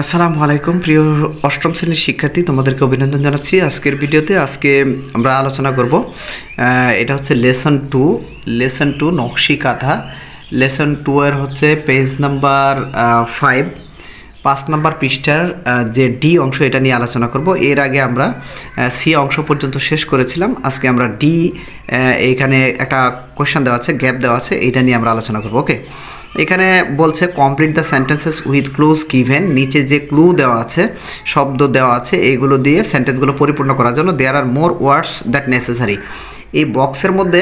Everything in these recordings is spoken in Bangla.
আসসালামু আলাইকুম প্রিয় অষ্টম শ্রেণীর শিক্ষার্থী, তোমাদেরকে অভিনন্দন জানাচ্ছি। আজকের ভিডিওতে আমরা আলোচনা করব, এটা হচ্ছে লেসন টু নকশি কাঁথা। লেসন 2 এর হচ্ছে পেজ নাম্বার 5 নাম্বার পৃষ্ঠার যে ডি অংশ, এটা নিয়ে আলোচনা করব। এর আগে আমরা সি অংশ পর্যন্ত শেষ করেছিলাম। আজকে আমরা ডি, এইখানে একটা কোয়েশ্চেন দেওয়া আছে, গ্যাপ দেওয়া আছে, এটা নিয়ে আমরা আলোচনা করব। ওকে, এখানে বলছে complete the sentences with clues given. নিচে যে ক্লু দেওয়া আছে, শব্দ দেওয়া আছে, এইগুলো দিয়ে সেন্টেন্সগুলো পরিপূর্ণ করার জন্য দেয়ার আর মোর ওয়ার্ডস দ্যাট নেসেসারি। এই বক্সের মধ্যে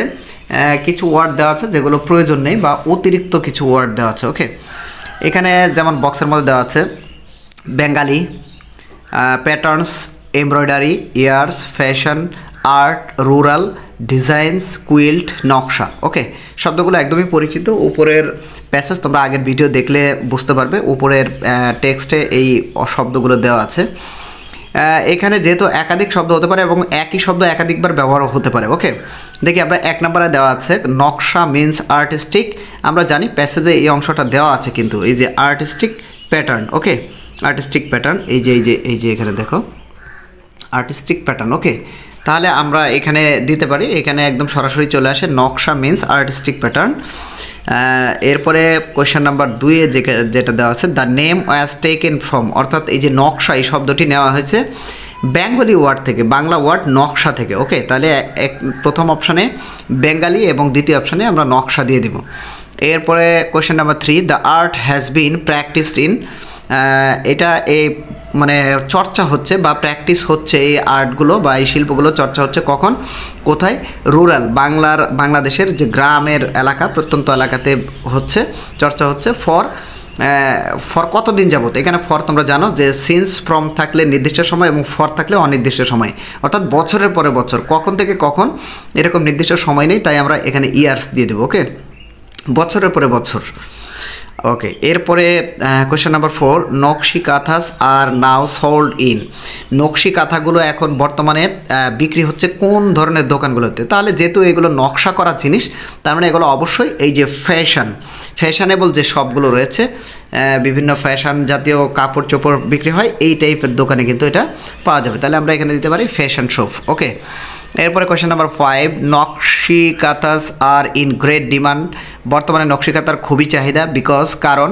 কিছু ওয়ার্ড দেওয়া আছে যেগুলো প্রয়োজন নেই বা অতিরিক্ত কিছু ওয়ার্ড দেওয়া আছে। ওকে, এখানে যেমন বক্সের মধ্যে দেওয়া আছে Bengali, patterns, embroidery, years, fashion, art, rural, designs, quilt, নকশা। ওকে, শব্দগুলো একদমই পরিচিত। উপরের প্যাসেজ তোমরা আগের ভিডিও দেখলে বুঝতে পারবে, উপরের টেক্সটে এই শব্দগুলো দেওয়া আছে। এখানে যেহেতু একাধিক শব্দ হতে পারে এবং একই শব্দ একাধিকবার ব্যবহার হতে পারে। ওকে, দেখি আমরা 1 নম্বরে দেওয়া আছে নকশা মিন্স আর্টিস্টিক। আমরা জানি প্যাসেজে এই অংশটা দেওয়া আছে, কিন্তু এই যে আর্টিস্টিক প্যাটার্ন। ওকে, আর্টিস্টিক প্যাটার্ন, এই যে এখানে দেখো আর্টিস্টিক প্যাটার্ন। ওকে, তাহলে আমরা এখানে দিতে পারি, এখানে একদম সরাসরি চলে আসে নকশা মিন্স আর্টিস্টিক প্যাটার্ন। এরপরে কোয়েশ্চেন নাম্বার 2 এ যেটা দেওয়া আছে the name was taken from, অর্থাৎ এই যে নকশা, এই শব্দটি নেওয়া হয়েছে বেঙ্গলি ওয়ার্ড থেকে, বাংলা ওয়ার্ড নকশা থেকে। ওকে, তাহলে প্রথম অপশানে বেঙ্গালি এবং দ্বিতীয় অপশানে আমরা নকশা দিয়ে দিব। এরপরে question number 3 the art has been practised in, এটা এই মানে চর্চা হচ্ছে বা প্র্যাকটিস হচ্ছে, এই আর্টগুলো বা এই শিল্পগুলো চর্চা হচ্ছে কখন, কোথায়? রুরাল, বাংলাদেশের যে গ্রামের এলাকা, প্রত্যন্ত এলাকাতে হচ্ছে, চর্চা হচ্ছে। ফর কতদিন যাবত, এখানে ফর তোমরা জানো যে সিন্স, ফ্রম থাকলে নির্দিষ্ট সময় এবং ফর থাকলে অনির্দিষ্ট সময়, অর্থাৎ বছরের পরে বছর, কখন থেকে কখন এরকম নির্দিষ্ট সময় নেই, তাই আমরা এখানে ইয়ার্স দিয়ে দেবো। ওকে, বছরের পরে বছর। ওকে, এরপরে কোয়েশ্চেন নাম্বার 4 নকশি কাঁথাস আর নাও সোল্ড ইন। নকশি কাঁথাগুলো এখন বর্তমানে বিক্রি হচ্ছে কোন ধরনের দোকানগুলোতে? তাহলে যেহেতু এগুলো নকশা করা জিনিস, তার মানে এগুলো অবশ্যই এই যে ফ্যাশনেবল যে সবগুলো রয়েছে, বিভিন্ন ফ্যাশন জাতীয় কাপড় চোপড় বিক্রি হয়, এই টাইপের দোকানে কিন্তু এটা পাওয়া যাবে। তাহলে আমরা এখানে দিতে পারি ফ্যাশন শপ। ওকে, এরপরে কোয়েশ্চেন নাম্বার 5 নকশি কাঁথাস আর ইন গ্রেট ডিমান্ড। বর্তমানে নকশি কাঁথার খুবই চাহিদা, বিকজ কারণ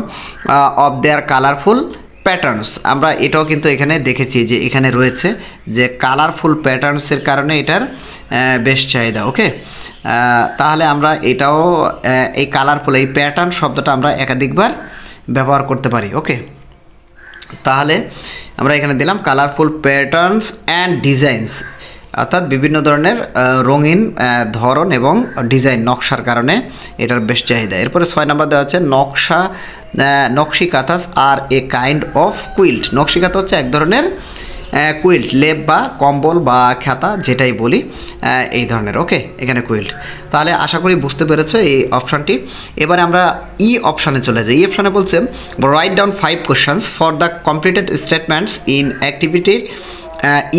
অফ দেয়ার কালারফুল প্যাটার্নস। আমরা এটাও কিন্তু এখানে দেখেছি যে এখানে রয়েছে যে কালারফুল প্যাটার্নসের কারণে এটার বেশ চাহিদা। ওকে, তাহলে আমরা এটাও এই কালারফুল, এই প্যাটার্ন শব্দটা আমরা একাধিকবার ব্যবহার করতে পারি। ওকে, তাহলে আমরা এখানে দিলাম কালারফুল প্যাটার্নস অ্যান্ড ডিজাইনস, অর্থাৎ বিভিন্ন ধরনের রঙিন ধরন এবং ডিজাইন, নকশার কারণে এটার বেশ চাহিদা। এরপরে 6 নম্বর দেওয়া আছে নকশি কাঁথাস আর এ কাইন্ড অফ কুইল্ট। নকশি কাঁথা হচ্ছে এক ধরনের কুইল্ট, লেপ বা কম্বল বা খাতা যেটাই বলি, এই ধরনের। ওকে, এখানে কুইল্ট। তাহলে আশা করি বুঝতে পেরেছো এই অপশানটি। এবারে আমরা ই অপশানে চলে যাই। ই অপশানে বলছে write down 5 questions for the completed statements in activity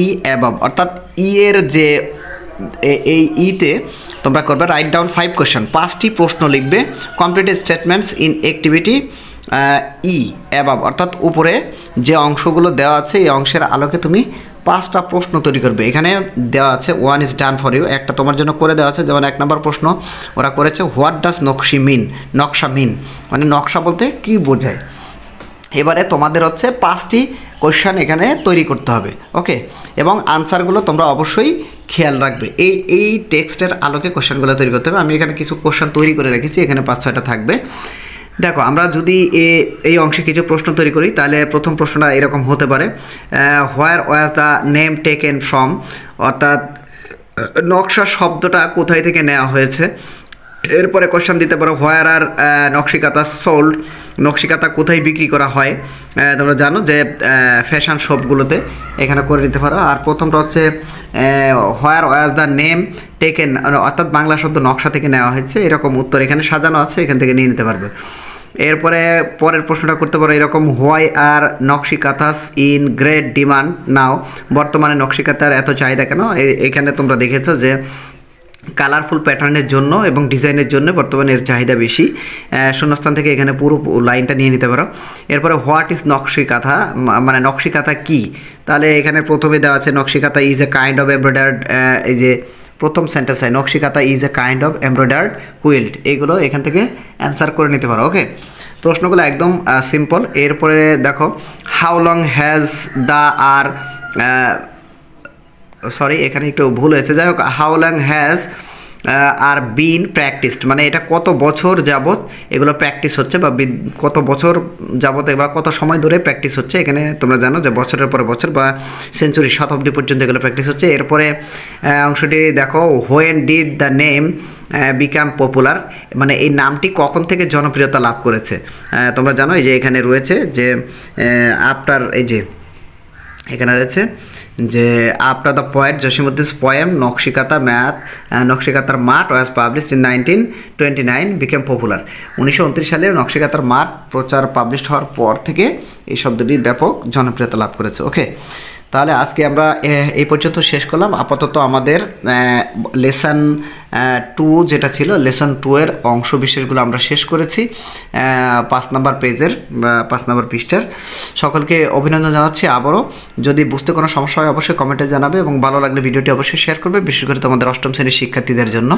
E above, অর্থাৎ ই এর যে এই ইতে তোমরা করবে রাইট ডাউন 5 কোয়েশ্চেন, 5টি প্রশ্ন লিখবে completed statements in activity E above, অর্থাৎ উপরে যে অংশগুলো দেওয়া আছে এই অংশের আলোকে তুমি 5টা প্রশ্ন তৈরি করবে। এখানে দেওয়া আছে 1 ইজ ডান ফর ইউ, একটা তোমার জন্য করে দেওয়া আছে। যেমন 1 নম্বর প্রশ্ন ওরা করেছে হোয়াট ডাজ নকশা মিন, মানে নকশা বলতে কী বোঝায়। এবারে তোমাদের হচ্ছে 5টি কোয়েশ্চেন এখানে তৈরি করতে হবে। ওকে, এবং আনসারগুলো তোমরা অবশ্যই খেয়াল রাখবে, এই টেক্সটের আলোকে কোয়েশ্চেনগুলো তৈরি করতে হবে। আমি এখানে কিছু কোয়েশ্চেন তৈরি করে রেখেছি, এখানে 5-6টা থাকবে। দেখো, আমরা যদি এই অংশে কিছু প্রশ্ন তৈরি করি, তাহলে প্রথম প্রশ্নটা এরকম হতে পারে where was the name taken from, অর্থাৎ নকশা শব্দটা কোথায় থেকে নেওয়া হয়েছে। এরপরে কোয়েশ্চেন দিতে পারো হোয়ার আর নকশি কাঁথা সোল্ড, নকশি কাঁথা কোথায় বিক্রি করা হয়, তোমরা জানো যে ফ্যাশন শপগুলোতে, এখানে করে দিতে পারো। আর প্রথমটা হচ্ছে হোয়ার ওয়াজ দ্য নেম টেকেন, অর্থাৎ বাংলা শব্দ নকশা থেকে নেওয়া হয়েছে, এরকম উত্তর এখানে সাজানো আছে, এখান থেকে নিয়ে নিতে পারবে। এরপরে পরের প্রশ্নটা করতে পারো এরকম হোয়াই আর নকশি কাঁথাস ইন গ্রেট ডিমান্ড নাও, বর্তমানে নকশি কাঁথার এত চাহিদা কেন। এখানে তোমরা দেখেছো যে কালারফুল প্যাটার্নের জন্য এবং ডিজাইনের জন্য বর্তমানে এর চাহিদা বেশি। শূন্যস্থান থেকে এখানে পুরো লাইনটা নিয়ে নিতে পারো। এরপরে হোয়াট ইজ নকশি কাঁথা, মানে নকশি কাঁথা কী, তাহলে এখানে প্রথমে দেওয়া আছে নকশি কাঁথা is a kind of embroidered, এই যে প্রথম সেন্টেন্স হয় নকশি কাঁথা is a kind of embroidered quilt, এইগুলো এখান থেকে অ্যান্সার করে নিতে পারো। ওকে, প্রশ্নগুলো একদম সিম্পল। এরপরে দেখো how long has the r, sorry এখানে একটু ভুল হয়েছে, যাই হোক how long has r been practised, মানে এটা কত বছর যাবত এগুলো প্র্যাকটিস হচ্ছে বা কত বছর যাবত বা কত সময় ধরে প্র্যাকটিস হচ্ছে। এখানে তোমরা জানো যে বছরের পরে বছর বা সেঞ্চুরি শতাব্দী পর্যন্ত এগুলো প্র্যাকটিস হচ্ছে। এরপরে অংশটি দেখো when did the name become popular, মানে এই নামটি কখন থেকে জনপ্রিয়তা লাভ করেছে। তোমরা জানো এই যে এখানে রয়েছে যে আফটার, এই যে এখানে রয়েছে যে আফটার দ্য পোয়েট জসিমউদ্দিনস পোয়েম নকশিকাতার মাঠ was published in 1929 became popular. 1929 সালে নকশিকাতার মাঠ পাবলিশ হওয়ার পর থেকে এই শব্দটি ব্যাপক জনপ্রিয়তা লাভ করেছে। ওকে, তাহলে আজকে আমরা এই পর্যন্ত শেষ করলাম। আপাতত আমাদের লেসন 2 যেটা ছিল, লেসন 2 এর অংশ বিশেষগুলো আমরা শেষ করেছি 5 নম্বর পেজের 5 নম্বর পৃষ্ঠার। সকলকে অভিনন্দন জানাচ্ছি আবারও। যদি বুঝতে কোনো সমস্যা হয় অবশ্যই কমেন্টে জানাবে এবং ভালো লাগলে ভিডিওটি অবশ্যই শেয়ার করবে, বিশেষ করে তোমাদের অষ্টম শ্রেণীর শিক্ষার্থীদের জন্য।